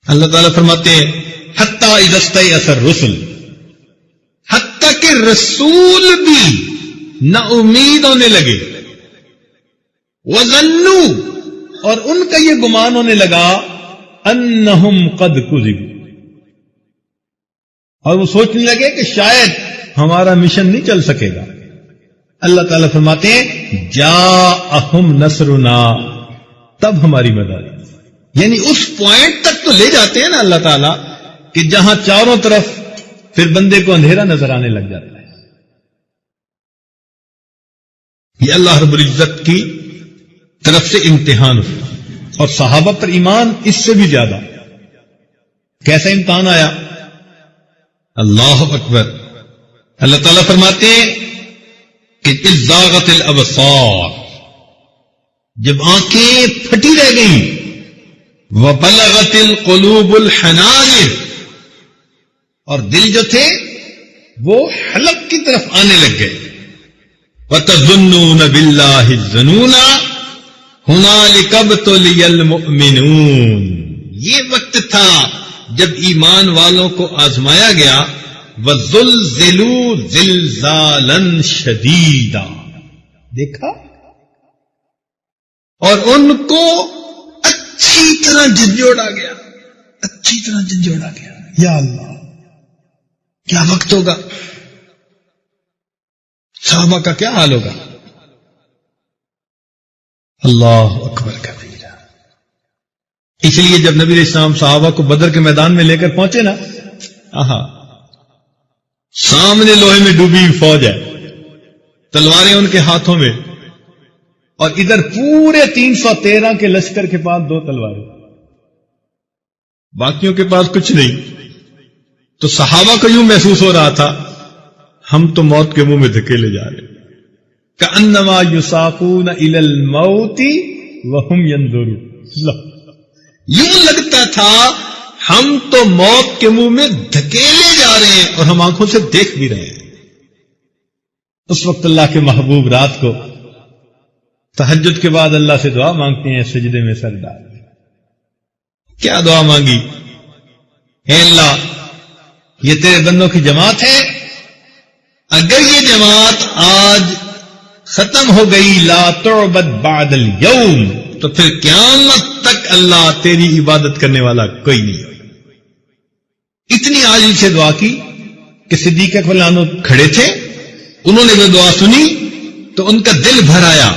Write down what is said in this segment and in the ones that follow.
اللہ تعالیٰ فرماتے ہیں حتی اذا استیأس الرسل، حتی کہ رسول بھی نا امید ہونے لگے، وظنوا، اور ان کا یہ گمان ہونے لگا، انہم قد کذبوا، اور وہ سوچنے لگے کہ شاید ہمارا مشن نہیں چل سکے گا. اللہ تعالیٰ فرماتے ہیں جاءہم نصرنا، تب ہماری مدد. یعنی اس پوائنٹ تک تو لے جاتے ہیں نا اللہ تعالیٰ کہ جہاں چاروں طرف پھر بندے کو اندھیرا نظر آنے لگ جاتا ہے. یہ اللہ رب العزت کی طرف سے امتحان ہوا، اور صحابہ پر ایمان اس سے بھی زیادہ. کیسا امتحان آیا؟ اللہ اکبر. اللہ تعالیٰ فرماتے ہیں کہ اذ زاغت الابصار، جب آنکھیں پھٹی رہ گئیں، وبلغت القلوب الحناجر، اور دل جو تھے وہ حلق کی طرف آنے لگ گئے. وَتَظُنُّونَ بِاللَّهِ الظُّنُونَ هُنَالِكَ ابْتُلِيَ الْمُؤْمِنُونَ، یہ وقت تھا جب ایمان والوں کو آزمایا گیا. وَزُلْزِلُوا زِلْزَالًا شَدِيدًا، دیکھا، اور ان کو اچھی طرح جھنجھوڑا گیا، اچھی طرح جھنجھوڑا گیا. یا اللہ، کیا وقت ہوگا، صحابہ کا کیا حال ہوگا. اللہ اکبر کبیرہ. اس لیے جب نبی علیہ السلام صحابہ کو بدر کے میدان میں لے کر پہنچے نا، سامنے لوہے میں ڈوبی فوج ہے، تلواریں ان کے ہاتھوں میں، اور ادھر پورے 313 کے لشکر کے پاس 2 تلواریں، باقیوں کے پاس کچھ نہیں. تو صحابہ کو یوں محسوس ہو رہا تھا ہم تو موت کے منہ میں دھکیلے جا رہے ہیں. کأنما یساقون الی الموت وہم ینظرون، یوں لگتا تھا ہم تو موت کے منہ میں دھکیلے جا رہے ہیں اور ہم آنکھوں سے دیکھ بھی رہے ہیں. اس وقت اللہ کے محبوب رات کو تہجد کے بعد اللہ سے دعا مانگتے ہیں، سجدے میں سر ڈال. کیا دعا مانگی؟ اے اللہ، یہ تیرے بندوں کی جماعت ہے، اگر یہ جماعت آج ختم ہو گئی، لا تعبد بعد اليوم، تو پھر قیامت تک اللہ تیری عبادت کرنے والا کوئی نہیں. اتنی عاجزی سے دعا کی کہ صدیق اکبر عنہ کھڑے تھے، انہوں نے وہ دعا سنی تو ان کا دل بھر آیا،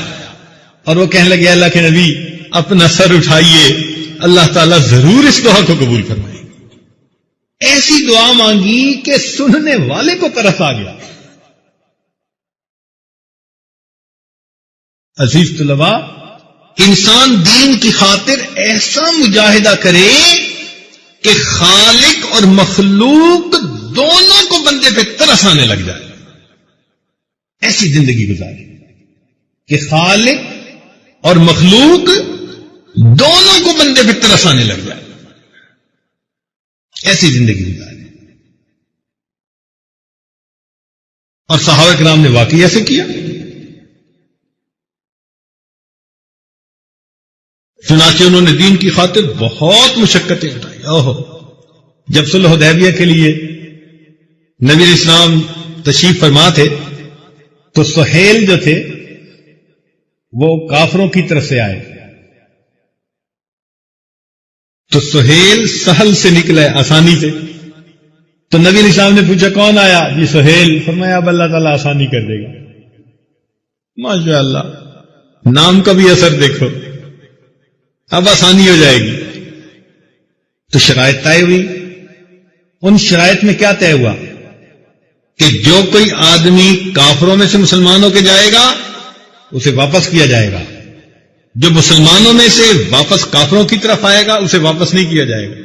اور وہ کہنے لگے اللہ کے نبی اپنا سر اٹھائیے، اللہ تعالیٰ ضرور اس دعا کو قبول فرمائے. ایسی دعا مانگی کہ سننے والے کو ترس آ گیا. عزیز طلباء، انسان دین کی خاطر ایسا مجاہدہ کرے کہ خالق اور مخلوق دونوں کو بندے پہ ترس آنے لگ جائے. ایسی زندگی گزارے کہ خالق اور مخلوق دونوں کو بندے پہ ترس آنے لگ جائے. ایسی زندگی گزارے. اور صحابہ کرام نے واقعی ایسے کیا. چنانچہ انہوں نے دین کی خاطر بہت مشقتیں اٹھائی. جب صلح حدیبیہ کے لیے نبی علیہ السلام تشریف فرما تھے تو سہیل جو تھے وہ کافروں کی طرف سے آئے. تو سہیل سہل سے نکلے آسانی سے. تو نبی علیہ السلام نے پوچھا کون آیا؟ جی سہیل. فرمایا اب اللہ تعالیٰ آسانی کر دے گا. ماشاء اللہ، نام کا بھی اثر دیکھو، اب آسانی ہو جائے گی. تو شرائط طے ہوئی. ان شرائط میں کیا طے ہوا کہ جو کوئی آدمی کافروں میں سے مسلمانوں کے جائے گا اسے واپس کیا جائے گا، جو مسلمانوں میں سے واپس کافروں کی طرف آئے گا اسے واپس نہیں کیا جائے گا.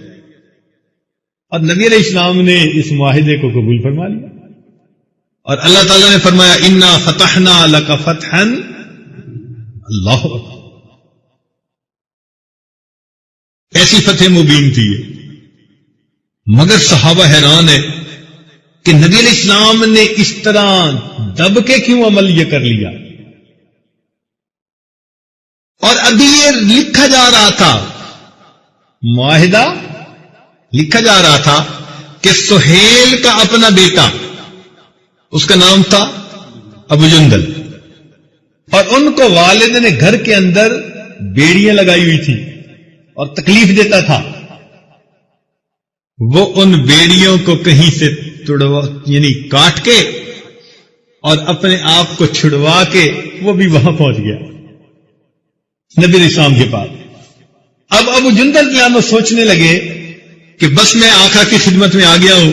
اور نبی علیہ السلام نے اس معاہدے کو قبول فرما لیا. اور اللہ تعالیٰ نے فرمایا انا فتحنا لک فتحا. اللہ اکبر. ایسی فتح مبین تھی یہ. مگر صحابہ حیران ہے کہ نبی علیہ السلام نے اس طرح دب کے کیوں عمل یہ کر لیا. اور ابھی یہ لکھا جا رہا تھا معاہدہ لکھا جا رہا تھا کہ سہیل کا اپنا بیٹا، اس کا نام تھا ابو جندل، اور ان کو والد نے گھر کے اندر بیڑیاں لگائی ہوئی تھی اور تکلیف دیتا تھا. وہ ان بیڑیوں کو کہیں سے یعنی کاٹ کے اور اپنے آپ کو چھڑوا کے وہ بھی وہاں پہنچ گیا نبی علیہ السلام کے پاس. اب ابو جندل جو سوچنے لگے کہ بس میں آقا کی خدمت میں آ گیا ہوں،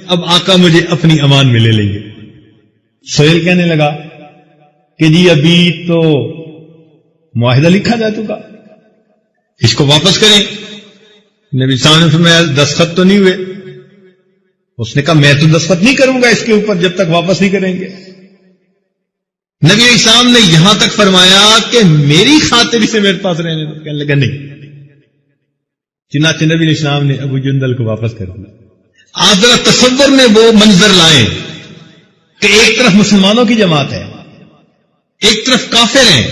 اب آقا مجھے اپنی امان میں لے لیں گے. سہیل کہنے لگا کہ جی ابھی تو معاہدہ لکھا جا چکا، اس کو واپس کریں. نبی صاحب نے فرمایا دستخط تو نہیں ہوئے. اس نے کہا میں تو دستخط نہیں کروں گا اس کے اوپر جب تک واپس نہیں کریں گے. نبی علیہ السلام نے یہاں تک فرمایا کہ میری خاطر اسے میرے پاس رہنے دو. کہنے لگا نہیں. چنانچہ نبی علیہ السلام نے ابو جندل کو واپس کر دیا. آپ ذرا تصور میں وہ منظر لائیں کہ ایک طرف مسلمانوں کی جماعت ہے، ایک طرف کافر ہیں،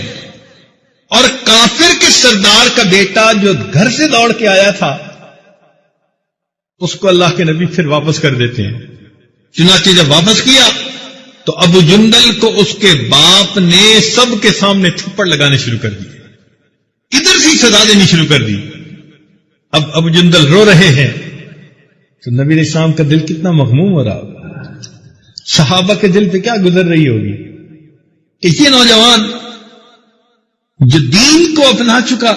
اور کافر کے سردار کا بیٹا جو گھر سے دوڑ کے آیا تھا اس کو اللہ کے نبی پھر واپس کر دیتے ہیں. چنانچہ جب واپس کیا تو ابو جندل کو اس کے باپ نے سب کے سامنے تھپڑ لگانے شروع کر دی، ادھر سے سزا دینی شروع کر دی. اب ابو جندل رو رہے ہیں تو نبی علیہ السلام کا دل کتنا مغموم ہو رہا ہوگا، صحابہ کے دل پہ کیا گزر رہی ہوگی کہ یہ نوجوان جو دین کو اپنا چکا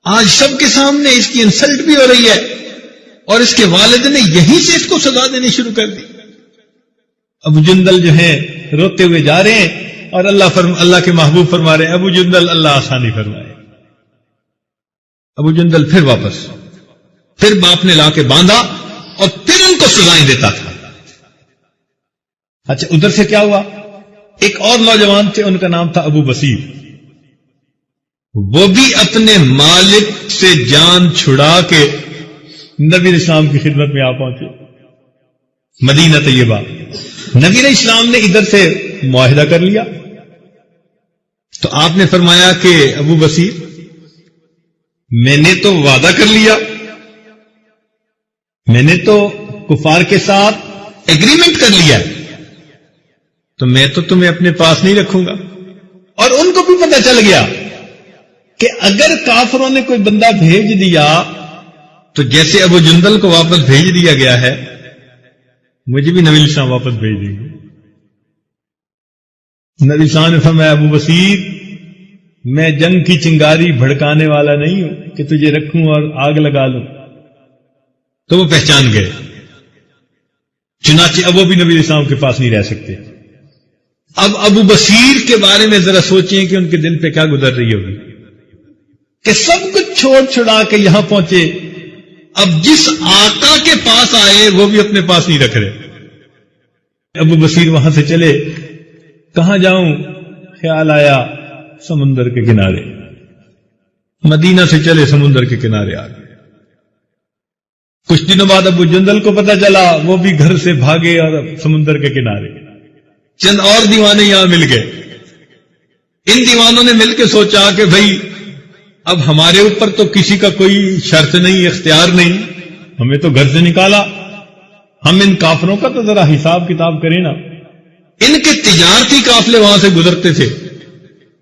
آج سب کے سامنے اس کی انسلٹ بھی ہو رہی ہے، اور اس کے والد نے یہیں سے اس کو سزا دینی شروع کر دی. ابو جندل جو ہیں روتے ہوئے جا رہے ہیں اور اللہ کے محبوب فرما رہے ہیں ابو جندل اللہ آسانی فرمائے. ابو جندل پھر واپس، پھر باپ نے لا کے باندھا اور پھر ان کو سزائیں دیتا تھا. اچھا ادھر سے کیا ہوا؟ ایک اور نوجوان تھے، ان کا نام تھا ابو بصیر. وہ بھی اپنے مالک سے جان چھڑا کے نبی علیہ السلام کی خدمت میں آ پہنچے مدینہ طیبہ. نبی علیہ السلام نے ادھر سے معاہدہ کر لیا تو آپ نے فرمایا کہ ابو بصیر میں نے تو وعدہ کر لیا، میں نے تو کفار کے ساتھ ایگریمنٹ کر لیا، تو میں تو تمہیں اپنے پاس نہیں رکھوں گا. اور ان کو بھی پتہ چل گیا کہ اگر کافروں نے کوئی بندہ بھیج دیا تو جیسے ابو جندل کو واپس بھیج دیا گیا ہے مجھے بھی نبی السلام واپس بھیج دیں گے. نبی السلام نے فرمایا ابو بصیر میں جنگ کی چنگاری بھڑکانے والا نہیں ہوں کہ تجھے رکھوں اور آگ لگا لوں. تو وہ پہچان گئے. چنانچہ اب وہ بھی نبی علیہ السلام کے پاس نہیں رہ سکتے. اب ابو بصیر کے بارے میں ذرا سوچیں کہ ان کے دل پہ کیا گزر رہی ہوگی کہ سب کچھ چھوڑ چھڑا کے یہاں پہنچے، اب جس آقا کے پاس آئے وہ بھی اپنے پاس نہیں رکھ رہے. ابو بصیر وہاں سے چلے، کہاں جاؤں؟ خیال آیا سمندر کے کنارے. مدینہ سے چلے سمندر کے کنارے آ گئے. کچھ دنوں بعد ابو جندل کو پتہ چلا، وہ بھی گھر سے بھاگے اور سمندر کے کنارے. چند اور دیوانے یہاں مل گئے. ان دیوانوں نے مل کے سوچا کہ بھائی اب ہمارے اوپر تو کسی کا کوئی شرط نہیں، اختیار نہیں، ہمیں تو گھر سے نکالا، ہم ان کافروں کا تو ذرا حساب کتاب کریں نا. ان کے تجارتی قافلے وہاں سے گزرتے تھے،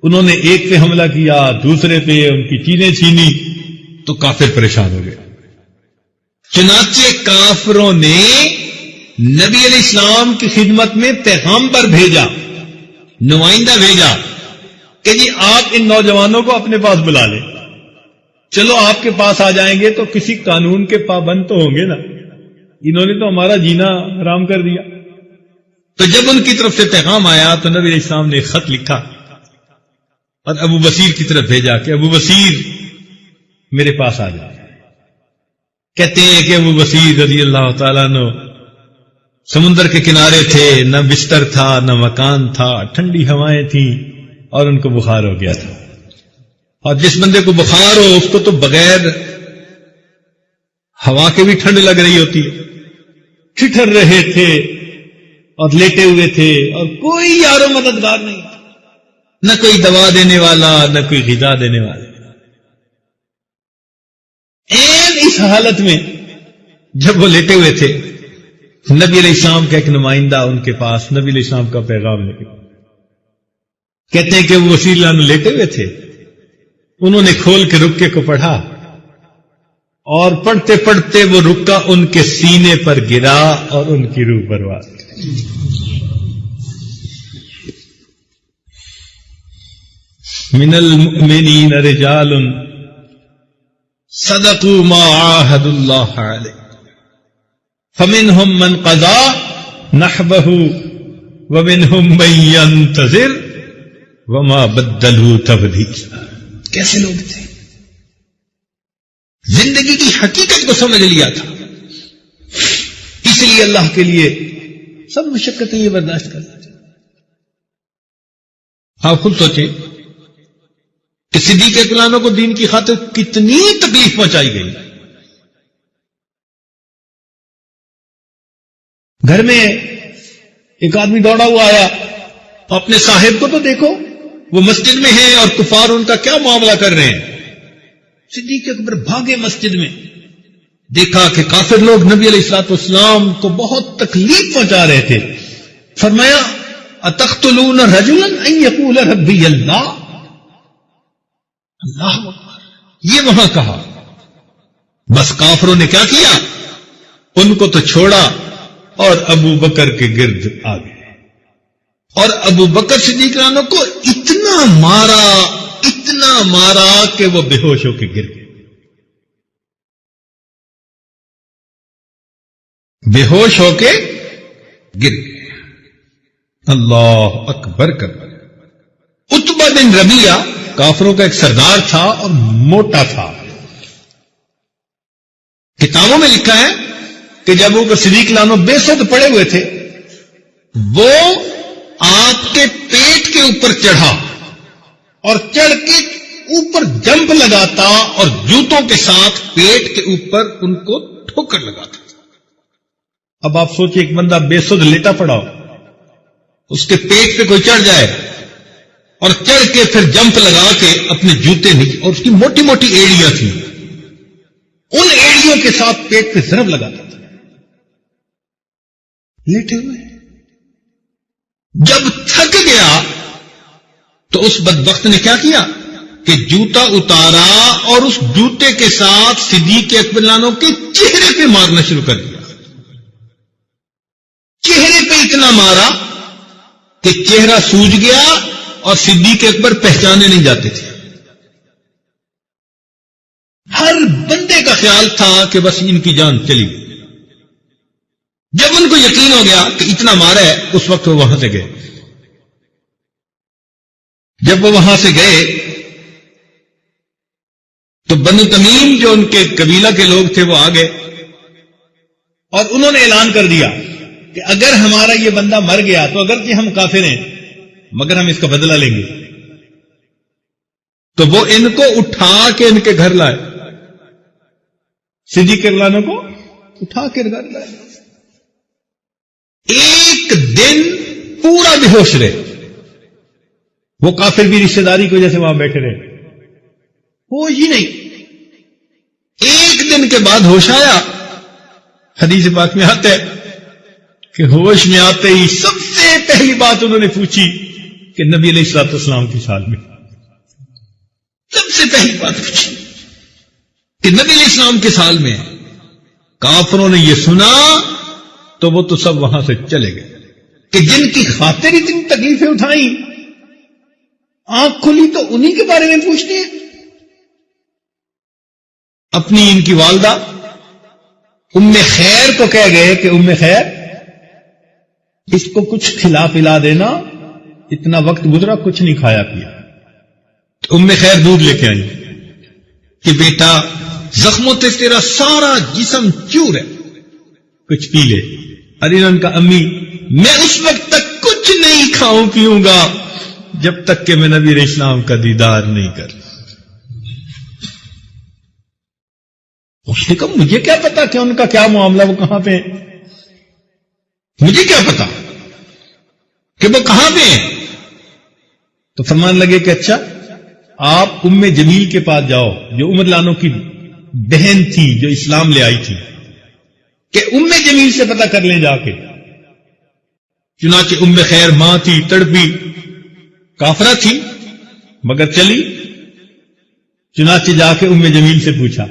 انہوں نے ایک پہ حملہ کیا، دوسرے پہ ان کی چیزیں چھینی، تو کافر پریشان ہو گئے. چنانچہ کافروں نے نبی علیہ السلام کی خدمت میں پیغامبر بھیجا، نمائندہ بھیجا کہ جی آپ ان نوجوانوں کو اپنے پاس بلا لیں، چلو آپ کے پاس آ جائیں گے تو کسی قانون کے پابند تو ہوں گے نا، انہوں نے تو ہمارا جینا حرام کر دیا. تو جب ان کی طرف سے پیغام آیا تو نبی علیہ السلام نے خط لکھا اور ابو بصیر کی طرف بھیجا کہ ابو بصیر میرے پاس آ جائے. کہتے ہیں کہ ابو بصیر رضی اللہ تعالیٰ عنہ سمندر کے کنارے تھے، نہ بستر تھا نہ مکان تھا، ٹھنڈی ہوائیں تھیں اور ان کو بخار ہو گیا تھا. اور جس بندے کو بخار ہو اس کو تو بغیر ہوا کے بھی ٹھنڈ لگ رہی ہوتی ہے. ٹھٹر رہے تھے اور لیٹے ہوئے تھے اور کوئی یارو مددگار نہیں، نہ کوئی دوا دینے والا نہ کوئی غذا دینے والا. اس حالت میں جب وہ لیٹے ہوئے تھے، نبی علیہ السلام کا ایک نمائندہ ان کے پاس نبی علیہ السلام کا پیغام لے کے، کہتے ہیں کہ وہ وسیع اللہ عنہ لیٹے ہوئے تھے، انہوں نے کھول کے رکے کو پڑھا اور پڑھتے پڑھتے وہ رکا ان کے سینے پر گرا اور ان کی روح برباد۔ من المؤمنین رجال صدقوا ما عاهدوا الله علیہ فمنهم من قضى نحبه ومنهم من ينتظر وما بدلوا تبدیلا۔ کیسے لوگ تھے؟ زندگی کی حقیقت کو سمجھ لیا تھا، اس لیے اللہ کے لیے سب مشقتیں یہ برداشت کرنا تھا۔ آپ خود سوچیں کہ صدیق اکرام کو دین کی خاطر کتنی تکلیف پہنچائی گئی۔ گھر میں ایک آدمی دوڑا ہوا آیا، اپنے صاحب کو تو دیکھو، وہ مسجد میں ہیں اور کفار ان کا کیا معاملہ کر رہے ہیں۔ صدیق اکبر بھاگے مسجد میں، دیکھا کہ کافر لوگ نبی علیہ الصلوۃ والسلام کو بہت تکلیف پہنچا رہے تھے۔ فرمایا اتقتلون رجلا ان یقول ربی اللہ، اللہ اکبر، یہ وہاں کہا۔ بس کافروں نے کیا کیا؟ ان کو تو چھوڑا اور ابو بکر کے گرد آ گئے، اور ابو بکر صدیق رانو کو اتنا مارا کہ وہ بے ہوش ہو کے گر گئے، بے ہوش ہو کے گر گئے۔ اللہ اکبر کر۔ عتبہ بن ربیعہ کافروں کا ایک سردار تھا اور موٹا تھا۔ کتابوں میں لکھا ہے کہ جب وہ صدیق لانو بے سود پڑے ہوئے تھے، وہ آپ کے پیٹ کے اوپر چڑھا اور چڑھ کے اوپر جمپ لگاتا اور جوتوں کے ساتھ پیٹ کے اوپر ان کو ٹھوکر لگاتا۔ اب آپ سوچیں ایک بندہ بے سود لیٹا پڑا ہو، اس کے پیٹ پہ کوئی چڑھ جائے اور چڑھ کے پھر جمپ لگا کے اپنے جوتے نہیں، اور اس کی موٹی موٹی ایڑیاں تھیں، ان ایڑیوں کے ساتھ پیٹ پہ ضرب لگاتا تھا لیٹے ہوئے۔ جب تھک گیا تو اس بدبخت نے کیا کیا کہ جوتا اتارا اور اس جوتے کے ساتھ صدیق اکبر عنہ کے چہرے پہ مارنا شروع کر دیا۔ چہرے پہ اتنا مارا کہ چہرہ سوج گیا اور صدیق اکبر پہچانے نہیں جاتے تھے۔ ہر بندے کا خیال تھا کہ بس ان کی جان چلی گئی۔ جب ان کو یقین ہو گیا کہ اتنا مارا ہے، اس وقت وہ وہاں سے گئے۔ جب وہ وہاں سے گئے تو بنو تمیم جو ان کے قبیلہ کے لوگ تھے وہ آ گئے اور انہوں نے اعلان کر دیا کہ اگر ہمارا یہ بندہ مر گیا تو اگرچہ ہم کافر ہیں مگر ہم اس کا بدلہ لیں گے۔ تو وہ ان کو اٹھا کے ان کے گھر لائے، صدیق اکبر عنہ کو اٹھا کے گھر لائے۔ ایک دن پورا بے ہوش رہے، وہ کافر بھی رشتہ داری کی وجہ سے وہاں بیٹھے رہے، ہوش ہی نہیں۔ ایک دن کے بعد ہوش آیا۔ حدیث پاک میں آتا ہے کہ ہوش میں آتے ہی سب سے پہلی بات انہوں نے پوچھی کہ نبی علیہ الصلوۃ والسلام کی سال میں، سب سے پہلی بات پوچھی کہ نبی علیہ السلام کے سال میں۔ کافروں نے یہ سنا تو وہ تو سب وہاں سے چلے گئے کہ جن کی خاطر اتنی تکلیفیں اٹھائیں، آنکھ کھلی تو انہی کے بارے میں پوچھتے ہیں۔ اپنی ان کی والدہ ام خیر کو کہہ گئے کہ ام خیر اس کو کچھ کھلا پلا دینا، اتنا وقت گزرا کچھ نہیں کھایا پیا۔ تو ام خیر دودھ لے کے آئی کہ بیٹا زخموں سے تیرا سارا جسم چور ہے، کچھ پی لے۔ ان کا امی میں اس وقت تک کچھ نہیں کھاؤں پیوں گا جب تک کہ میں نبی علیہ السلام کا دیدار نہیں کر۔ اس نے کہا مجھے کیا پتا کہ ان کا کیا معاملہ، وہ کہاں پہ ہیں، مجھے کیا پتا کہ وہ کہاں پہ ہیں۔ تو فرمان لگے کہ اچھا آپ ام جمیل کے پاس جاؤ جو عمر لانو کی بہن تھی جو اسلام لے آئی تھی کہ ام جمیل سے پتہ کر لیں جا کے. چنانچہ ام خیر ماں تھی، تڑپی، کافرہ تھی مگر چلی. چنانچہ جا کے ام جمیل سے پوچھا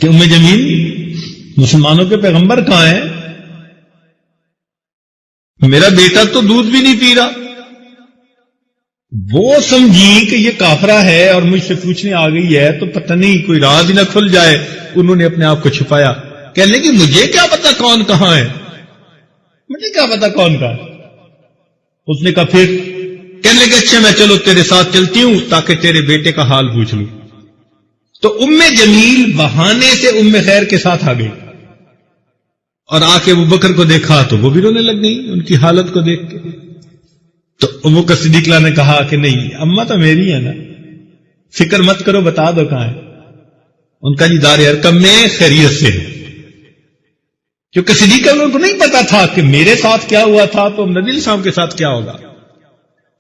کہ ام جمیل مسلمانوں کے پیغمبر کہاں ہیں؟ میرا بیٹا تو دودھ بھی نہیں پی رہا. وہ سمجھی کہ یہ کافرہ ہے اور مجھ سے پوچھنے آ گئی ہے تو پتہ نہیں کوئی راز ہی نہ کھل جائے. انہوں نے اپنے آپ کو چھپایا. کہنے لگی مجھے کیا پتا کون کہاں ہے، مجھے کیا پتا کون کہاں ہے. اس نے کہا پھر؟ کہنے لگے اچھا میں چلو تیرے ساتھ چلتی ہوں تاکہ تیرے بیٹے کا حال پوچھ لوں. تو ام جمیل بہانے سے ام خیر کے ساتھ آ گئی اور آ کے ابو بکر کو دیکھا تو وہ بھی رونے لگ گئی ان کی حالت کو دیکھ کے. تو ابو بکر صدیق نے کہا کہ نہیں، اماں تو میری ہے نا، فکر مت کرو، بتا دو کہاں ہے. ان کا جی دار ارقم میں خیریت سے ہے. کیونکہ صدیق اکبر کو نہیں پتا تھا کہ میرے ساتھ کیا ہوا تھا تو نبی علیہ السلام کے ساتھ کیا ہوگا.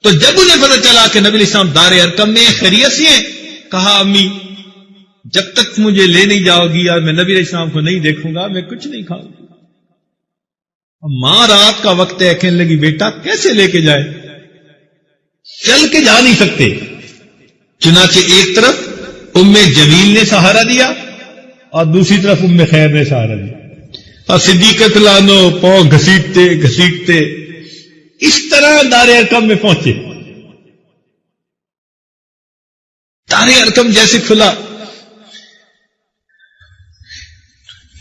تو جب انہیں پتا چلا کہ نبی علیہ السلام دار ارقم میں خیریت سے ہیں، کہا امی جب تک مجھے لے نہیں جاؤ گی اور میں نبی علیہ السلام کو نہیں دیکھوں گا میں کچھ نہیں کھاؤں گی. ماں رات کا وقت ہے، کہنے لگی بیٹا کیسے لے کے جائے، چل کے جا نہیں سکتے. چنانچہ ایک طرف ام جمیل نے سہارا دیا اور دوسری طرف ام خیر نے سہارا دیا اور صدیق لانو پاؤں گھسیٹتے گھسیٹتے اس طرح دار ارقم میں پہنچے. دار ارقم جیسے کھلا،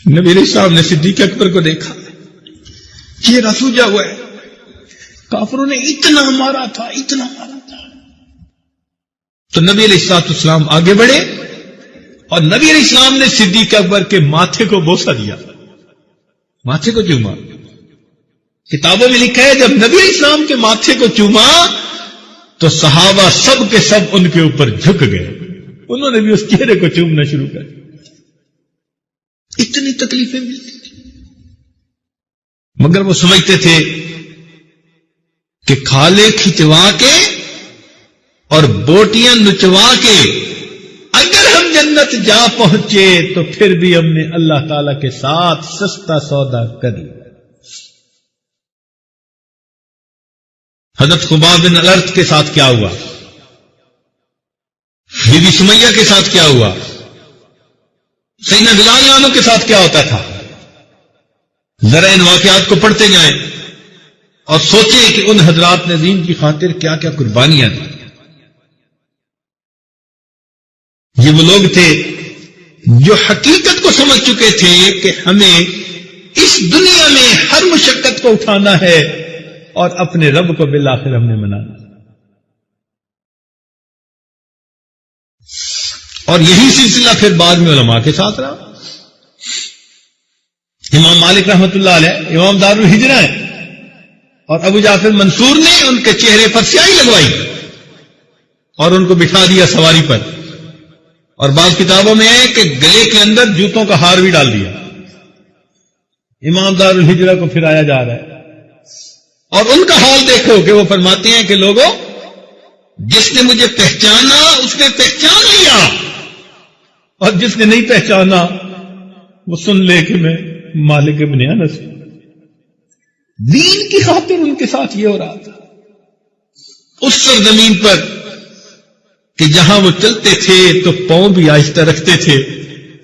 نبی علیہ السلام نے صدیق اکبر کو دیکھا، یہ رسوجا ہوا ہے، کافروں نے اتنا مارا تھا اتنا مارا تھا. تو نبی علیہ السلام آگے بڑھے اور نبی علیہ السلام نے صدیق اکبر کے ماتھے کو بوسہ دیا، ماتھے کو چوما. کتابوں میں لکھا ہے جب نبی علیہ السلام کے ماتھے کو چوما تو صحابہ سب کے سب ان کے اوپر جھک گئے. انہوں نے بھی اس چہرے کو چومنا شروع کر دیا. اتنی تکلیفیں ملتی تھی مگر وہ سمجھتے تھے کہ کھالے کھچوا کے اور بوٹیاں نچوا کے اگر ہم جنت جا پہنچے تو پھر بھی ہم نے اللہ تعالی کے ساتھ سستا سودا کر لیا. حضرت خباب بن الارت کے ساتھ کیا ہوا، بی بی سمیہ کے ساتھ کیا ہوا، سیدنا بلال عنہ کے ساتھ کیا ہوتا تھا. ذرا ان واقعات کو پڑھتے جائیں اور سوچیں کہ ان حضرات نے دین کی خاطر کیا کیا قربانیاں دی. یہ وہ لوگ تھے جو حقیقت کو سمجھ چکے تھے کہ ہمیں اس دنیا میں ہر مشقت کو اٹھانا ہے اور اپنے رب کو بالآخر ہم نے منانا. اور یہی سلسلہ پھر بعد میں علماء کے ساتھ رہا. امام مالک رحمت اللہ علیہ امام دار الہجرہ ہیں اور ابو جعفر منصور نے ان کے چہرے پر سیاہی لگوائی اور ان کو بٹھا دیا سواری پر. اور بعض کتابوں میں ہے کہ گلے کے اندر جوتوں کا ہار بھی ڈال دیا. امام دار الہجرہ کو پھرایا جا رہا ہے اور ان کا حال دیکھو کہ وہ فرماتے ہیں کہ لوگوں جس نے مجھے پہچانا اس نے پہچان لیا اور جس نے نہیں پہچانا وہ سن لے کہ میں مالک ابن انس. دین کی خاطر ان کے ساتھ یہ ہو رہا تھا اس سرزمین پر کہ جہاں وہ چلتے تھے تو پاؤں بھی آہستہ رکھتے تھے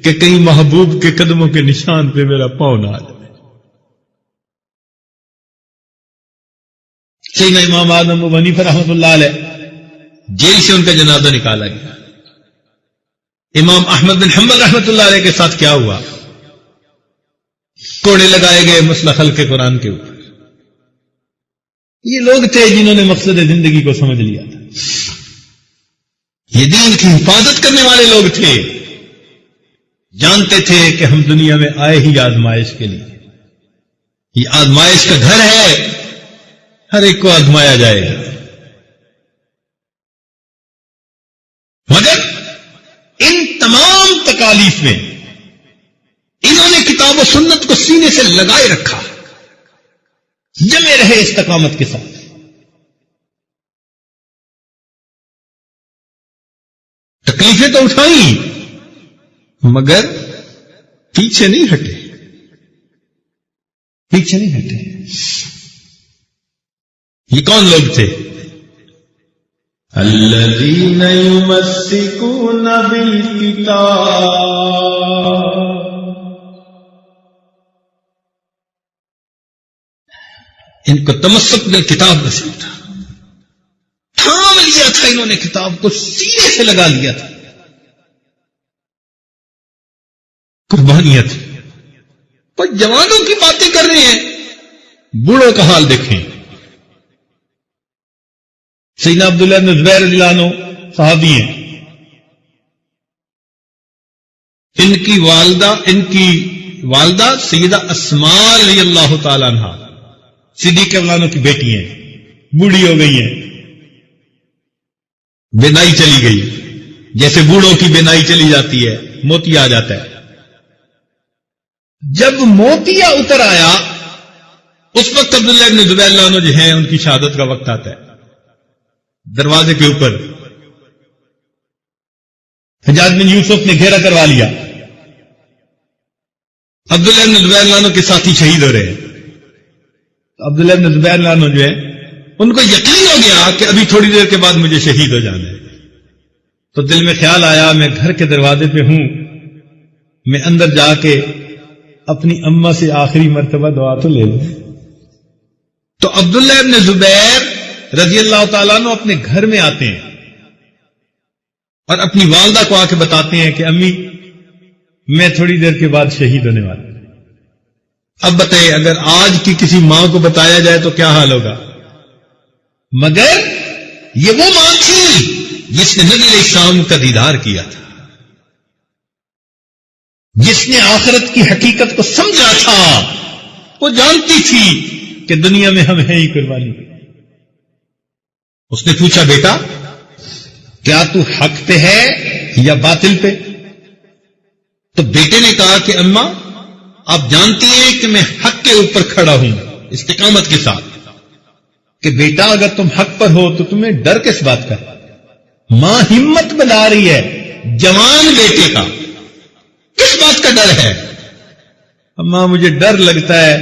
کہ کہیں محبوب کے قدموں کے نشان پہ میرا پاؤں نہ آ جائے. سیدنا امام اعظم ابو حنیفہ رحمۃ اللہ علیہ جیل سے ان کا جنازہ نکالا گیا. امام احمد بن حنبل رحمۃ اللہ علیہ کے ساتھ کیا ہوا، کوڑے لگائے گئے مسئلہ خلق قرآن کے اوپر. یہ لوگ تھے جنہوں نے مقصد زندگی کو سمجھ لیا تھا. یہ دین کی حفاظت کرنے والے لوگ تھے، جانتے تھے کہ ہم دنیا میں آئے ہی آزمائش کے لیے. یہ آزمائش کا گھر ہے، ہر ایک کو آزمایا جائے گا. مگر ان تمام تکالیف میں انہوں نے کتاب و سنت کو سینے سے لگائے رکھا، جمے رہے استقامت کے ساتھ. تکلیفیں تو اٹھائیں مگر پیچھے نہیں ہٹے، پیچھے نہیں ہٹے۔ یہ کون لوگ تھے؟ الذین یمسکون بالکتاب، ان کو تمسک بالکتاب نصیب تھا، تھام لیا تھا انہوں نے کتاب کو، سینے سے لگا لیا تھا، قربانیاں تھی۔ پر جوانوں کی باتیں کر رہے ہیں، بوڑھوں کا حال دیکھیں۔ سیدنا عبداللہ بن زبیر رضی اللہ عنہ صحابی ہیں، ان کی والدہ سیدہ اسماء رضی اللہ تعالی عنہا صدیق عنہ کی بیٹی ہیں، بوڑھی ہو گئی ہیں، بینائی چلی گئی، جیسے بوڑھوں کی بینائی چلی جاتی ہے، موتیا آ جاتا ہے۔ جب موتیا اتر آیا اس وقت عبداللہ بن زبیر اللہ عنہ جو ہیں ان کی شہادت کا وقت آتا ہے۔ دروازے کے اوپر حجاج بن یوسف نے گھیرا کروا لیا، عبداللہ بن زبیر اللہ عنہ کے ساتھی شہید ہو رہے ہیں۔ عبداللہ بن زبیر اللہ عنہ جو ہے ان کو یقین ہو گیا کہ ابھی تھوڑی دیر کے بعد مجھے شہید ہو جانا ہے، تو دل میں خیال آیا میں گھر کے دروازے پہ ہوں، میں اندر جا کے اپنی اماں سے آخری مرتبہ دعا تو لے لوں۔ تو عبداللہ بن زبیر رضی اللہ تعالیٰ عنہ اپنے گھر میں آتے ہیں اور اپنی والدہ کو آ کے بتاتے ہیں کہ امی میں تھوڑی دیر کے بعد شہید ہونے والا ہوں۔ اب بتائیے اگر آج کی کسی ماں کو بتایا جائے تو کیا حال ہوگا؟ مگر یہ وہ ماں تھی جس نے نبی علیہ السلام کا دیدار کیا تھا، جس نے آخرت کی حقیقت کو سمجھا تھا، وہ جانتی تھی کہ دنیا میں ہم ہیں ہی قربانی۔ اس نے پوچھا بیٹا کیا تو حق پہ ہے یا باطل پہ؟ تو بیٹے نے کہا کہ اماں آپ جانتی ہیں کہ میں حق کے اوپر کھڑا ہوں استقامت کے ساتھ۔ کہ بیٹا اگر تم حق پر ہو تو تمہیں ڈر کس بات کا؟ ماں ہمت بنا رہی ہے جوان بیٹے کا، کس بات کا ڈر ہے؟ اماں مجھے ڈر لگتا ہے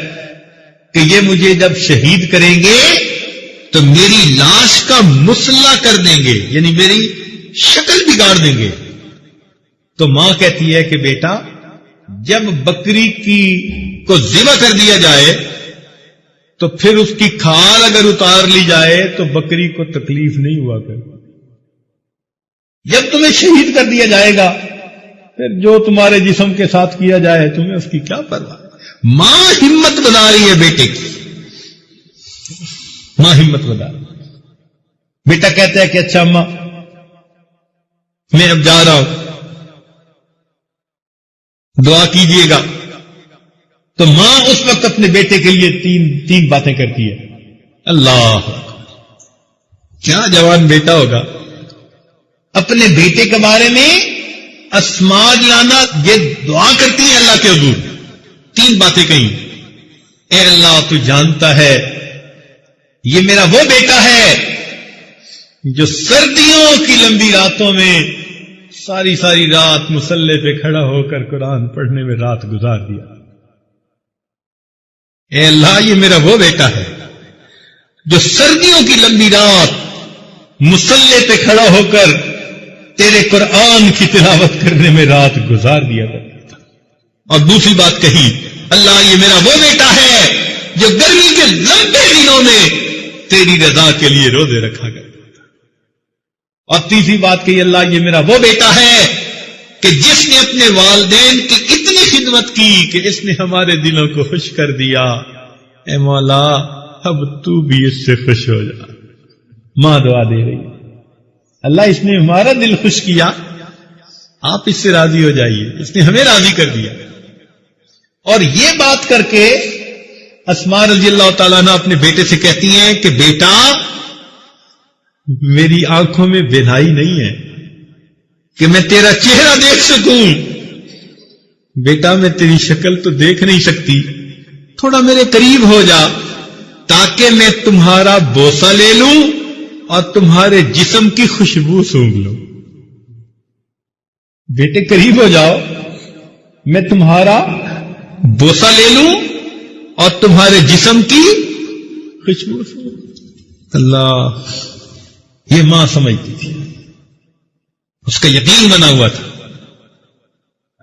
کہ یہ مجھے جب شہید کریں گے تو میری لاش کا مسلح کر دیں گے، یعنی میری شکل بگاڑ دیں گے۔ تو ماں کہتی ہے کہ بیٹا جب بکری کو ذبح کر دیا جائے تو پھر اس کی کھال اگر اتار لی جائے تو بکری کو تکلیف نہیں ہوا کر، جب تمہیں شہید کر دیا جائے گا پھر جو تمہارے جسم کے ساتھ کیا جائے تمہیں اس کی کیا پرواہ۔ ماں ہمت بنا رہی ہے بیٹے کی، ماں ہمت بنا رہی ہے۔ بیٹا کہتا ہے کہ اچھا اماں میں اب جا رہا ہوں، دعا کیجئے گا۔ تو ماں اس وقت اپنے بیٹے کے لیے تین باتیں کرتی ہے۔ اللہ کیا جوان بیٹا ہوگا، اپنے بیٹے کے بارے میں اسماء لانا یہ دعا کرتی ہے اللہ کے حضور، تین باتیں کہیں۔ اے اللہ تو جانتا ہے یہ میرا وہ بیٹا ہے جو سردیوں کی لمبی راتوں میں ساری رات مصلے پہ کھڑا ہو کر قرآن پڑھنے میں رات گزار دیا۔ اے اللہ یہ میرا وہ بیٹا ہے جو سردیوں کی لمبی رات مصلے پہ کھڑا ہو کر تیرے قرآن کی تلاوت کرنے میں رات گزار دیا کرتا تھا۔ اور دوسری بات کہی اللہ یہ میرا وہ بیٹا ہے جو گرمی کے لمبے دنوں میں تیری رضا کے لیے روزے رکھا کرتا تھا۔ اور تیسری بات کہی اللہ یہ میرا وہ بیٹا ہے کہ جس نے اپنے والدین کی اتنی خدمت کی کہ اس نے ہمارے دلوں کو خوش کر دیا۔ اے مولا اب تو بھی اس سے خوش ہو جا۔ ماں دعا دے رہی ہے اللہ اس نے ہمارا دل خوش کیا، آپ اس سے راضی ہو جائیے، اس نے ہمیں راضی کر دیا۔ اور یہ بات کر کے اسماء رضی اللہ تعالیٰ عنہ اپنے بیٹے سے کہتی ہیں کہ بیٹا میری آنکھوں میں بینائی نہیں ہے کہ میں تیرا چہرہ دیکھ سکوں، بیٹا میں تیری شکل تو دیکھ نہیں سکتی، تھوڑا میرے قریب ہو جا تاکہ میں تمہارا بوسہ لے لوں اور تمہارے جسم کی خوشبو سونگھ لوں۔ بیٹے قریب ہو جاؤ، میں تمہارا بوسہ لے لوں اور تمہارے جسم کی خوشبو سے. اللہ، یہ ماں سمجھتی تھی، اس کا یقین بنا ہوا تھا.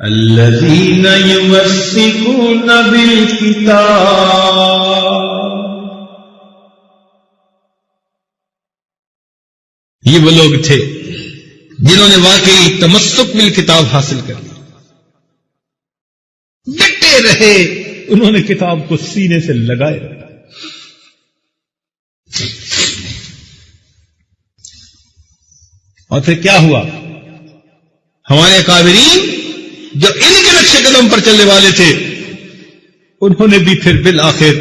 الذین یمسکون بالکتاب، یہ وہ لوگ تھے جنہوں نے واقعی تمسک بالکتاب حاصل کر لیا، ڈٹے رہے، انہوں نے کتاب کو سینے سے لگائے رکھا. اور پھر کیا ہوا؟ ہمارے اکابرین جو ان کے نقش قدم پر چلنے والے تھے، انہوں نے بھی پھر بالآخر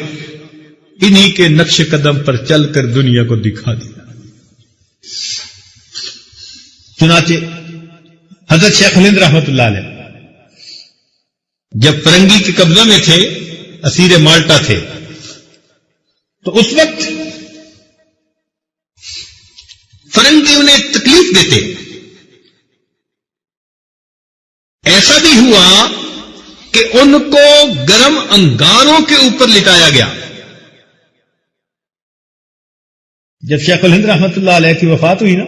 انہی کے نقش قدم پر چل کر دنیا کو دکھا دیا. چنانچہ حضرت شیخ الہند رحمت اللہ علیہ جب فرنگی کے قبضے میں تھے، اسیر مالٹا تھے، تو اس وقت فرنگی انہیں تکلیف دیتے. ایسا بھی ہوا کہ ان کو گرم انگاروں کے اوپر لٹایا گیا. جب شیخ الہند رحمت اللہ علیہ کی وفات ہوئی نا،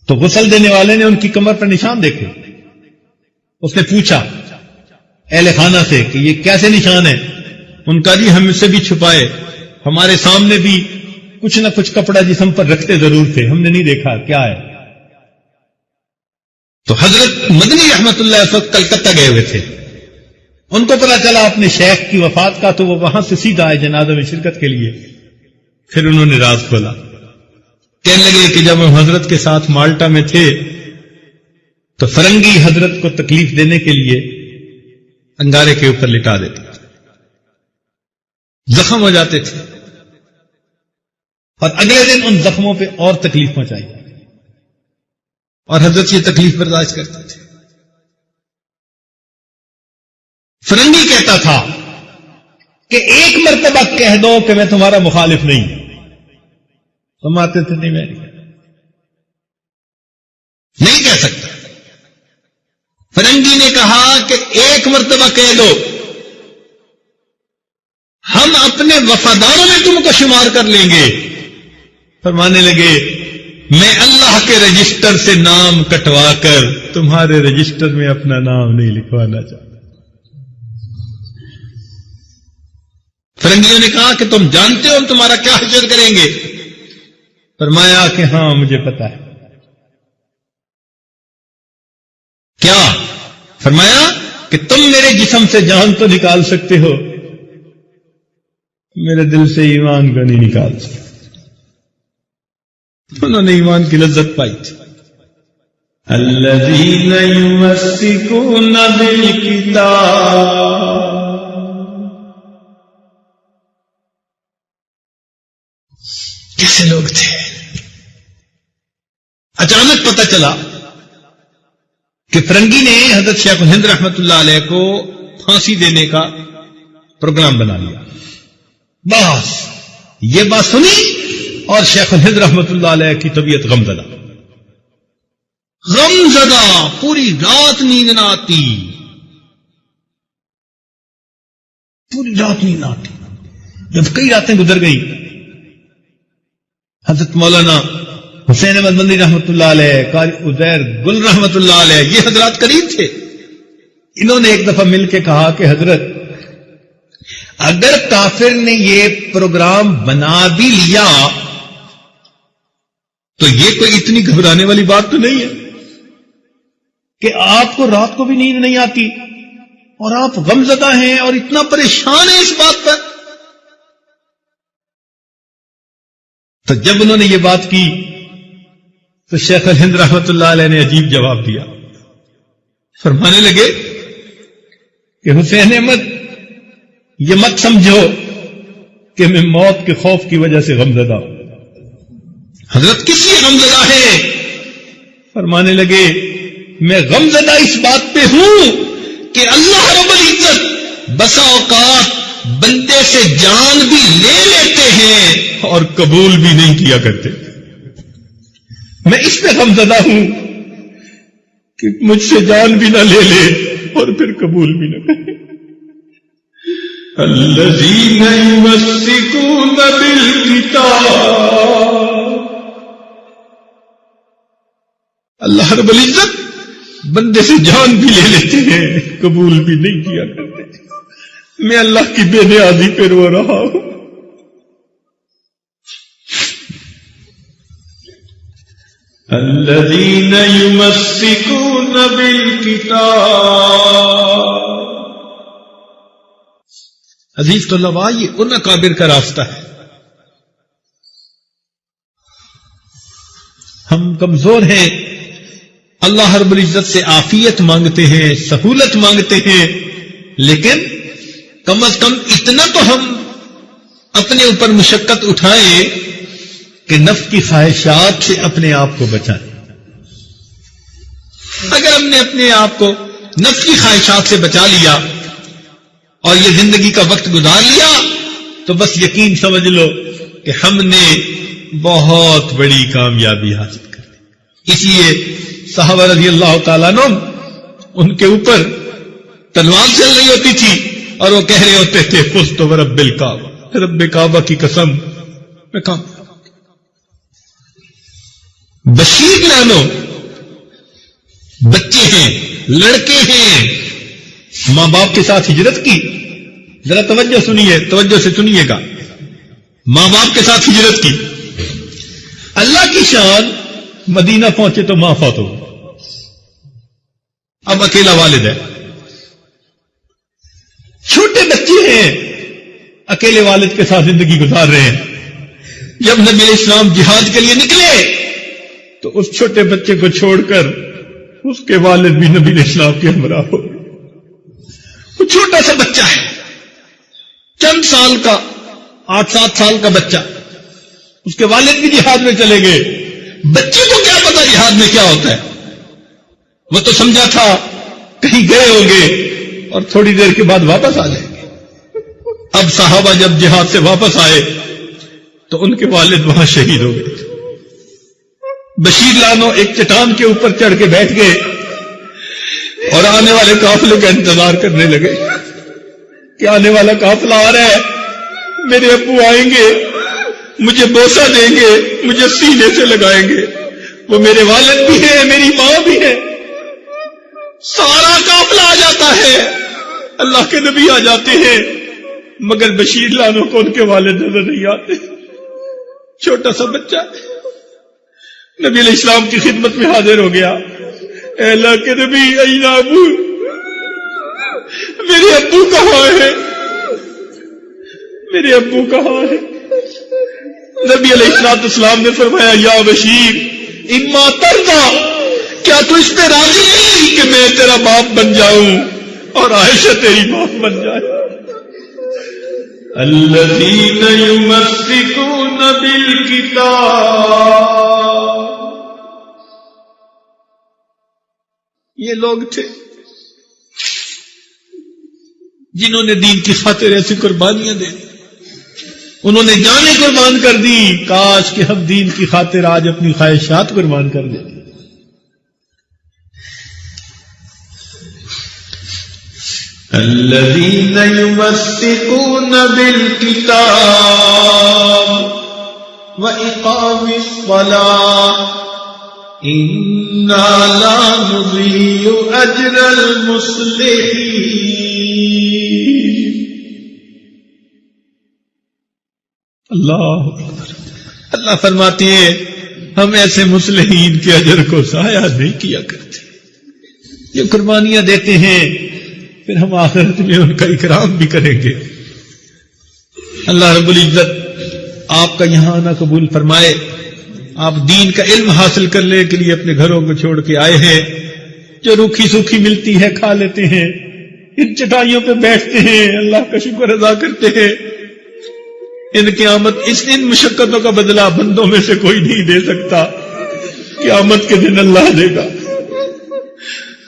تو غسل دینے والے نے ان کی کمر پر نشان دیکھے. اس نے پوچھا اہل خانہ سے کہ یہ کیسے نشان ہے؟ ان کا جی ہم اس سے بھی چھپائے، ہمارے سامنے بھی کچھ نہ کچھ کپڑا جسم پر رکھتے ضرور تھے، ہم نے نہیں دیکھا کیا ہے. تو حضرت مدنی رحمت اللہ اس وقت کلکتہ گئے ہوئے تھے، ان کو پتا چلا اپنے شیخ کی وفات کا، تو وہ وہاں سے سیدھا آئے جنازہ میں شرکت کے لیے. پھر انہوں نے راز کھولا، کہنے لگے کہ جب ہم حضرت کے ساتھ مالٹا میں تھے تو فرنگی حضرت کو تکلیف دینے کے لیے انگارے کے اوپر لٹا دیتے تھے، زخم ہو جاتے تھے، اور اگلے دن ان زخموں پہ اور تکلیف پہنچائی، اور حضرت یہ تکلیف برداشت کرتے تھے. فرنگی کہتا تھا کہ ایک مرتبہ کہہ دو کہ میں تمہارا مخالف نہیں. تم آتے تھے نہیں، میں نہیں کہہ سکتا. فرنگی نے کہا کہ ایک مرتبہ کہہ دو، ہم اپنے وفاداروں میں تم کو شمار کر لیں گے. فرمانے لگے میں اللہ کے رجسٹر سے نام کٹوا کر تمہارے رجسٹر میں اپنا نام نہیں لکھوانا چاہتا. فرنگیوں نے کہا کہ تم جانتے ہو ہم تمہارا کیا حشر کریں گے؟ فرمایا کہ ہاں مجھے پتا ہے. کیا؟ فرمایا کہ تم میرے جسم سے جان تو نکال سکتے ہو، میرے دل سے ایمان کو نہیں نکال سکتے. انہوں نے ایمان کی لذت پائی تھی. الذین یمسکون بالکتاب، کیسے لوگ تھے. اچانک پتہ چلا کہ فرنگی نے حضرت شیخ الہند رحمت اللہ علیہ کو پھانسی دینے کا پروگرام بنا لیا. بس یہ بات سنی اور شیخ الہند رحمت اللہ علیہ کی طبیعت غمزدہ، پوری رات نیند نہ آتی، پوری رات نیند نہ آتی. جب کئی راتیں گزر گئی، حضرت مولانا حسین احمد مدنی رحمت اللہ علیہ، قاری عزیر گل رحمت اللہ علیہ، یہ حضرات قریب تھے. انہوں نے ایک دفعہ مل کے کہا کہ حضرت اگر کافر نے یہ پروگرام بنا بھی لیا تو یہ کوئی اتنی گھبرانے والی بات تو نہیں ہے کہ آپ کو رات کو بھی نیند نہیں آتی اور آپ غمزدہ ہیں اور اتنا پریشان ہیں اس بات پر. تو جب انہوں نے یہ بات کی تو شیخ الہند رحمت اللہ علیہ نے عجیب جواب دیا. فرمانے لگے کہ حسین احمد یہ مت سمجھو کہ میں موت کے خوف کی وجہ سے غمزدہ ہوں. حضرت کس لیے غمزدہ ہے؟ فرمانے لگے میں غمزدہ اس بات پہ ہوں کہ اللہ رب العزت بسا اوقات بندے سے جان بھی لے لیتے ہیں اور قبول بھی نہیں کیا کرتے. میں اس پہ غمزدہ ہوں کہ مجھ سے جان بھی نہ لے لے اور پھر قبول بھی نہ کریں. الذین یمسکون بالکتاب. اللہ رب العزت بندے سے جان بھی لے لیتے ہیں, قبول بھی نہیں کیا کرتے. میں اللہ کی بے نیازی پہ رو رہا ہوں. الذین یمسکون بالکتاب. عزیز طلباء, یہ ان اکابر کا راستہ ہے. ہم کمزور ہیں, اللہ رب العزت سے عافیت مانگتے ہیں, سہولت مانگتے ہیں, لیکن کم از کم اتنا تو ہم اپنے اوپر مشقت اٹھائیں کہ نفس کی خواہشات سے اپنے آپ کو بچائیں. اگر ہم نے اپنے آپ کو نفس کی خواہشات سے بچا لیا اور یہ زندگی کا وقت گزار لیا تو بس یقین سمجھ لو کہ ہم نے بہت بڑی کامیابی حاصل کر لی. اس لیے صحابہ رضی اللہ تعالیٰ عنہ ان کے اوپر تلوار چل رہی ہوتی تھی اور وہ کہہ رہے ہوتے تھے فزت برب الکعبہ, رب کعبہ کی قسم میں کام. بشیر لانو بچے ہیں, لڑکے ہیں, ماں باپ کے ساتھ ہجرت کی. ذرا توجہ سنیے, توجہ سے سنیے گا. ماں باپ کے ساتھ ہجرت کی. اللہ کی شان, مدینہ پہنچے تو ماں فوت ہو, اب اکیلا والد ہے. چھوٹے بچے ہیں, اکیلے والد کے ساتھ زندگی گزار رہے ہیں. جب نبی علیہ السلام جہاد کے لیے نکلے تو اس چھوٹے بچے کو چھوڑ کر اس کے والد بھی نبی علیہ السلام کے ہمراہ ہو. وہ چھوٹا سا بچہ ہے, چند سال کا, 8-7 سال کا بچہ. اس کے والد بھی جہاد میں چلے گئے. بچے کو کیا پتا جہاد میں کیا ہوتا ہے؟ وہ تو سمجھا تھا کہیں گئے ہوں گے اور تھوڑی دیر کے بعد واپس آ جائیں گے. اب صحابہ جب جہاد سے واپس آئے تو ان کے والد وہاں شہید ہو گئے. بشیر لانو ایک چٹان کے اوپر چڑھ کے بیٹھ گئے اور آنے والے قافلے کا انتظار کرنے لگے کہ آنے والا قافلہ آ رہا ہے, میرے ابو آئیں گے, مجھے بوسہ دیں گے, مجھے سینے سے لگائیں گے. وہ میرے والد بھی ہیں, میری ماں بھی ہے. سارا قافلہ آ جاتا ہے, اللہ کے نبی آ جاتے ہیں, مگر بشیر لانو کو ان کے والد نظر نہیں آتے. چھوٹا سا بچہ نبی علیہ السلام کی خدمت میں حاضر ہو گیا. اے اللہ کے نبی, اینا ابو, میرے ابو کہاں ہے, میرے ابو کہاں ہے؟ نبی علیہ السلام نے فرمایا یا بشیر اما ترضا, کیا تو اس پہ راضی نہیں کہ میں تیرا باپ بن جاؤں اور عائشہ تیری ماں بن جائے؟ الذین یمسکون بالکتاب. یہ لوگ تھے جنہوں نے دین کی خاطر ایسی قربانیاں دے, انہوں نے جانیں قربان کر دی. کاش کہ ہم دین کی خاطر آج اپنی خواہشات قربان کر دیتے. الذین یمسکون بالکتاب وإقام الصلاة إنا لا نضيع أجر المصلحين. اللہ فرماتے ہیں ہم ایسے مصلحین کے اجر کو ضائع نہیں کیا کرتے. یہ قربانیاں دیتے ہیں, پھر ہم آخرت میں ان کا اکرام بھی کریں گے. اللہ رب العزت آپ کا یہاں آنا قبول فرمائے. آپ دین کا علم حاصل کرنے کے لیے اپنے گھروں کو چھوڑ کے آئے ہیں. جو روکھی سوکھی ملتی ہے کھا لیتے ہیں, ان چٹائیوں پہ بیٹھتے ہیں, اللہ کا شکر ادا کرتے ہیں. ان قیامت ان مشقتوں کا بدلہ بندوں میں سے کوئی نہیں دے سکتا. قیامت کے دن اللہ دے گا,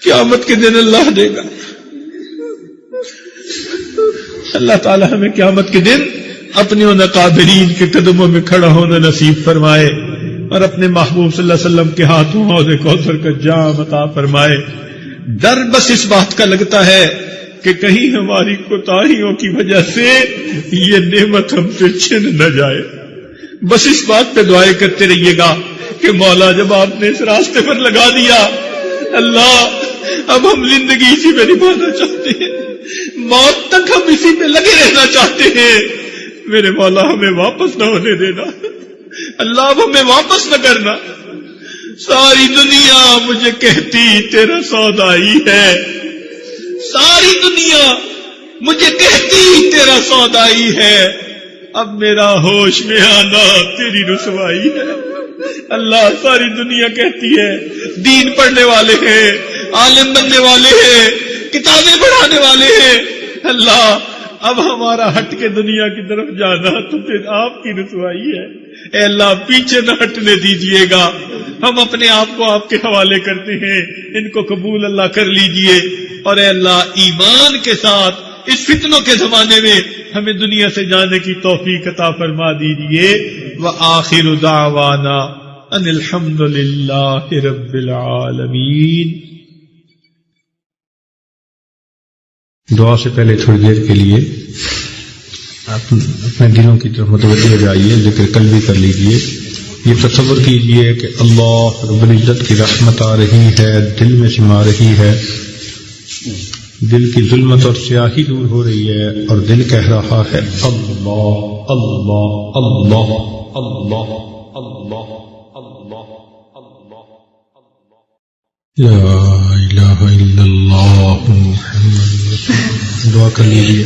قیامت کے دن اللہ دے گا. اللہ تعالی ہمیں قیامت کے دن اپنے ان اکابرین کے قدموں میں کھڑا ہونا نصیب فرمائے اور اپنے محبوب صلی اللہ علیہ وسلم کے ہاتھوں حوض کوثر کا جام عطا فرمائے. ڈر بس اس بات کا لگتا ہے کہ کہیں ہماری کوتاہیوں کی وجہ سے یہ نعمت ہم سے چھن نہ جائے. بس اس بات پہ دعائیں کرتے رہیے گا کہ مولا جب آپ نے اس راستے پر لگا دیا، اللہ اب ہم زندگی اسی پہ نبھانا چاہتے ہیں، موت تک ہم اسی پہ لگے رہنا چاہتے ہیں. میرے مولا ہمیں واپس نہ ہونے دینا، اللہ اب ہمیں واپس نہ کرنا. ساری دنیا مجھے کہتی تیرا سودائی ہے، ساری دنیا مجھے کہتی تیرا سودائی ہے، اب میرا ہوش میں آنا تیری رسوائی ہے. اللہ ساری دنیا کہتی ہے دین پڑھنے والے ہیں، عالم بننے والے ہیں، کتابیں پڑھانے والے ہیں، اللہ اب ہمارا ہٹ کے دنیا کی طرف جانا تو پھر آپ کی رسوائی ہے. اے اللہ پیچھے نہ ہٹنے دیجئے گا، ہم اپنے آپ کو آپ کے حوالے کرتے ہیں، ان کو قبول اللہ کر لیجئے. اور اے اللہ ایمان کے ساتھ اس فتنوں کے زمانے میں ہمیں دنیا سے جانے کی توفیق عطا فرما دیجئے. وآخر دعوانا ان الحمد للہ رب العالمین. دعا سے پہلے تھوڑی دیر کے لیے اپنے دلوں کی طرف متوجہ ہو جائیے، ذکر قلبی کر لیجئے. یہ تصور کیجئے کہ اللہ رب العزت کی رحمت آ رہی ہے، دل میں سما رہی ہے، دل کی ظلمت اور سیاہی دور ہو رہی ہے، اور دل کہہ رہا ہے اللہ اللہ اللہ اللہ اللہ اللہ اللہ لا الہ الا اللہ محمد رسول اللہ. دعا کر لیجیے.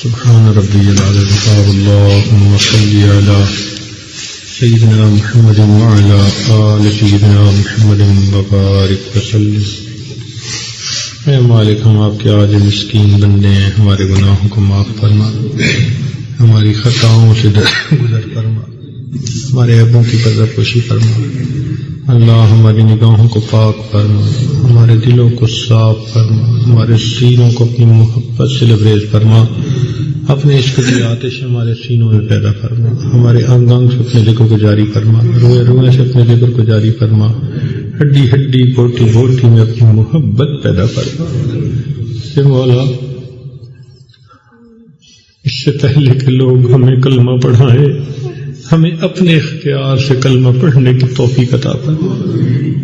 سبحان ربی العظیم اللہم صلی علی سیدنا محمد وعلی آل سیدنا محمد وبارک وسلم. اے مالک ہم آپ کے عاجز مسکین بندے ہیں، ہمارے گناہوں کو معاف فرما، ہماری خطاؤں سے گزر فرما، ہمارے عیبوں کی پردہ پوشی فرما. اللہ ہماری نگاہوں کو پاک فرما، ہمارے دلوں کو صاف فرما، ہمارے سینوں کو اپنی محبت سے لبریز فرما، اپنے عشق کی آتش ہمارے سینوں میں پیدا فرما، ہمارے انگ انگ سے اپنے ذکر کو جاری فرما، روئے روئے سے اپنے ذکر کو جاری فرما، ہڈی ہڈی بوٹی بوٹی میں اپنی محبت پیدا فرما. کہ مولا اس سے پہلے کہ لوگ ہمیں کلمہ پڑھائیں، ہمیں اپنے اختیار سے کلمہ پڑھنے کی توفیق عطا فرما.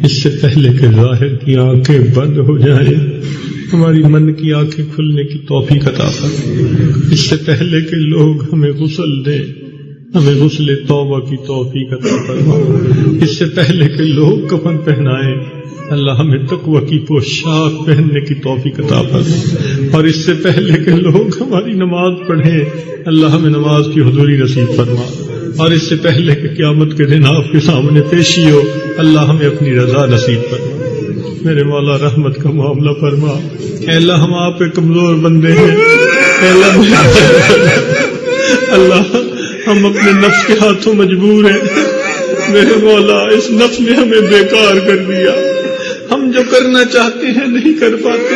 اس سے پہلے کہ ظاہر کی آنکھیں بند ہو جائیں، ہماری من کی آنکھیں کھلنے کی توفیق عطا فرما. اس سے پہلے کہ لوگ ہمیں غسل دیں، ہمیں غسل توبہ کی توفیق عطا فرما. اس سے پہلے کہ لوگ کفن پہنائیں، اللہ ہمیں تقوی کی پوشاک پہننے کی توفیق عطا فرما. اور اس سے پہلے کہ لوگ ہماری نماز پڑھیں، اللہ ہمیں نماز کی حضوری نصیب فرما. اور اس سے پہلے کہ قیامت کے دن آپ کے سامنے پیشی ہو، اللہ ہمیں اپنی رضا نصیب فرما. میرے مولا رحمت کا معاملہ فرما. اے اللہ ہم آپ کے کمزور بندے ہیں، اے اللہ ہم اپنے نفس کے ہاتھوں مجبور ہیں. میرے مولا اس نفس نے ہمیں بیکار کر دیا، ہم جو کرنا چاہتے ہیں نہیں کر پاتے.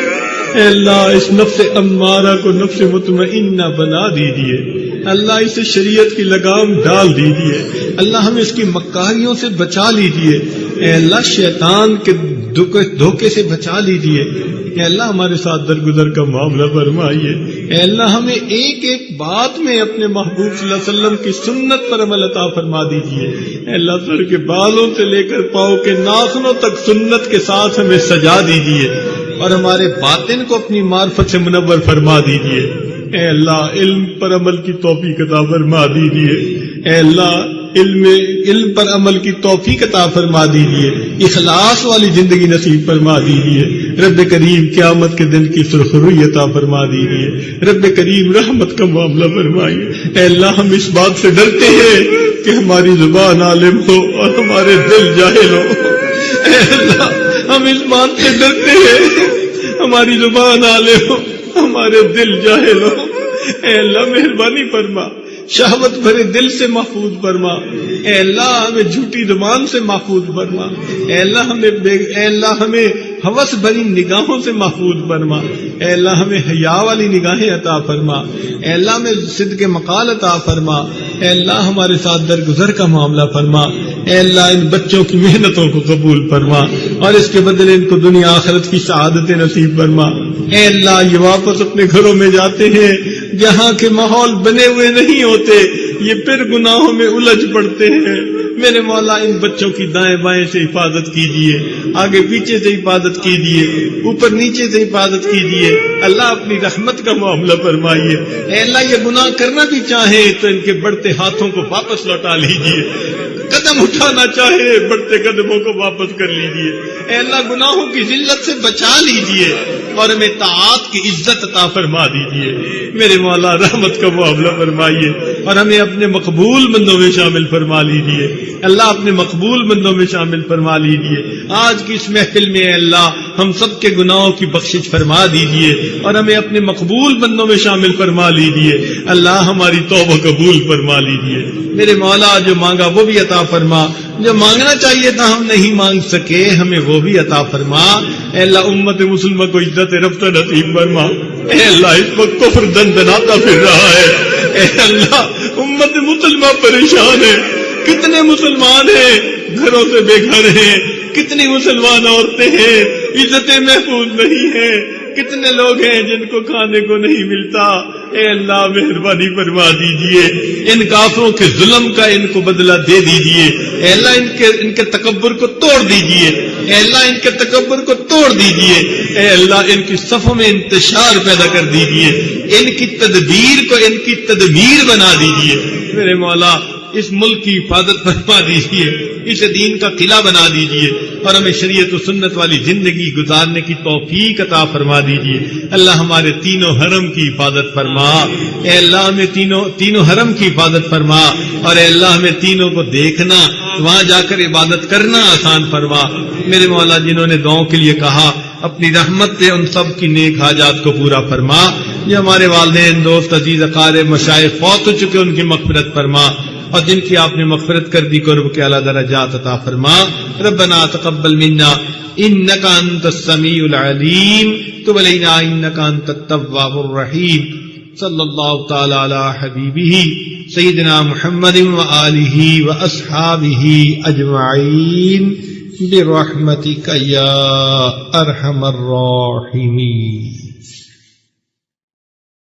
اے اللہ اس نفس امارہ کو نفس مطمئنہ بنا دیجیے. اللہ اسے شریعت کی لگام ڈال دیجیے. اللہ ہمیں اس کی مکاریوں سے بچا لیجیے. اے اللہ شیطان کے دھوکے سے بچا لیجیے. اے اللہ ہمارے ساتھ درگزر کا معاملہ فرمائیے. اے اللہ ہمیں ایک ایک بات میں اپنے محبوب صلی اللہ علیہ وسلم کی سنت پر عمل عطا فرما دیجیے. اے اللہ سر کے بالوں سے لے کر پاؤں کے ناخنوں تک سنت کے ساتھ ہمیں سجا دیجیے، اور ہمارے باطن کو اپنی معرفت سے منور فرما دیجیے. اے اللہ علم پر عمل کی توفیق عطا فرما دیجیے. اے اللہ علم پر عمل کی توفیق عطا فرما دیجیے. اخلاص والی زندگی نصیب فرما دیجیے. رب کریم قیامت کے دن کی سرخروئی عطا فرما دیجیے. رب کریم رحمت کا معاملہ فرمائیے. اے اللہ ہم اس بات سے ڈرتے ہیں کہ ہماری زبان عالم ہو اور ہمارے دل جاہل ہو. اے اللہ ہم اس بات سے ڈرتے ہیں ہماری زبان عالم ہو، ہمارے دل جاہل ہو. اے اللہ مہربانی فرما، شہوت بھرے دل سے محفوظ فرما. اے اللہ ہمیں جھوٹی زبان سے محفوظ فرما. اے اللہ ہمیں ہوس بھری نگاہوں سے محفوظ فرما. اے اللہ ہمیں حیا والی نگاہیں عطا فرما. اے اللہ ہمیں صدق مقال عطا فرما. اے اللہ ہمارے ساتھ درگزر کا معاملہ فرما. اے اللہ ان بچوں کی محنتوں کو قبول فرما، اور اس کے بدلے ان کو دنیا آخرت کی سعادت نصیب فرما۔ اے اللہ یہ واپس اپنے گھروں میں جاتے ہیں جہاں کے ماحول بنے ہوئے نہیں ہوتے، یہ پھر گناہوں میں الجھ پڑتے ہیں۔ میرے مولا ان بچوں کی دائیں بائیں سے حفاظت کیجیے، آگے پیچھے سے حفاظت کیجیے، اوپر نیچے سے حفاظت کیجیے۔ اللہ اپنی رحمت کا معاملہ فرمائیے۔ اے اللہ یہ گناہ کرنا بھی چاہے تو ان کے بڑھتے ہاتھوں کو واپس لوٹا لیجیے، قدم اٹھانا چاہے بڑھتے قدموں کو واپس کر لیجیے۔ اے اللہ گناہوں کی ذلت سے بچا لیجیے اور ہمیں طاعات کی عزت عطا فرما دیجیے۔ میرے مولا رحمت کا معاملہ فرمائیے اور ہمیں اپنے مقبول بندوں میں شامل فرما لیجیے۔ اللہ اپنے مقبول بندوں میں شامل فرما لیجیے۔ آج کی اس محفل میں اے اللہ ہم سب کے گناہوں کی بخشش فرما دیجیے اور ہمیں اپنے مقبول بندوں میں شامل فرما لیجیے۔ اللہ ہماری توبہ قبول فرما لیجیے۔ میرے مولا جو مانگا وہ بھی عطا فرما، جو مانگنا چاہیے تھا ہم نہیں مانگ سکے ہمیں وہ بھی عطا فرما۔ اے اللہ امت مسلمہ کو عزت رفتہ نصیب فرما۔ اے اللہ اس وقت کفر دندناتا پھر رہا ہے، اے اللہ امت مسلمہ پریشان ہے۔ کتنے مسلمان ہیں گھروں سے بے گھر ہیں، کتنی مسلمان عورتیں ہیں عزتیں محفوظ نہیں ہیں، کتنے لوگ ہیں جن کو کھانے کو نہیں ملتا۔ اے اللہ مہربانی فرما دیجئے، ان کافروں کے ظلم کا ان کو بدلہ دے دیجئے۔ اے اللہ ان کے تکبر کو توڑ دیجئے، اے اللہ ان کے تکبر کو توڑ دیجئے۔ اے اللہ ان کی صفوں میں انتشار پیدا کر دیجئے، ان کی تدبیر کو ان کی تدمیر بنا دیجئے۔ میرے مولا اس ملک کی حفاظت فرما دیجیے، اسے دین کا قلعہ بنا دیجیے اور ہمیں شریعت و سنت والی زندگی گزارنے کی توفیق عطا فرما دیجیے۔ اللہ ہمارے تینوں حرم کی حفاظت فرما، اے اللہ ہمیں تینوں حرم کی حفاظت فرما، اور اے اللہ ہمیں تینوں کو دیکھنا وہاں جا کر عبادت کرنا آسان فرما۔ میرے مولا جنہوں نے دعاؤں کے لیے کہا اپنی رحمت سے ان سب کی نیک حاجات کو پورا فرما۔ جو ہمارے والدین دوست عزیز اقارب مشائخ فوت ہو چکے ان کی مغفرت فرما، اور جن کی آپ نے مغفرت کر دی قرب کے اعلیٰ درجات عطا فرما۔ ربنا تقبل منا انک انت السمیع العلیم تب علینا انک انت التواب الرحیم۔ صلی اللہ تعالی علی حبیبہ سیدنا محمد وآلہ واصحابہ اجمعین برحمتک یا ارحم الراحمین۔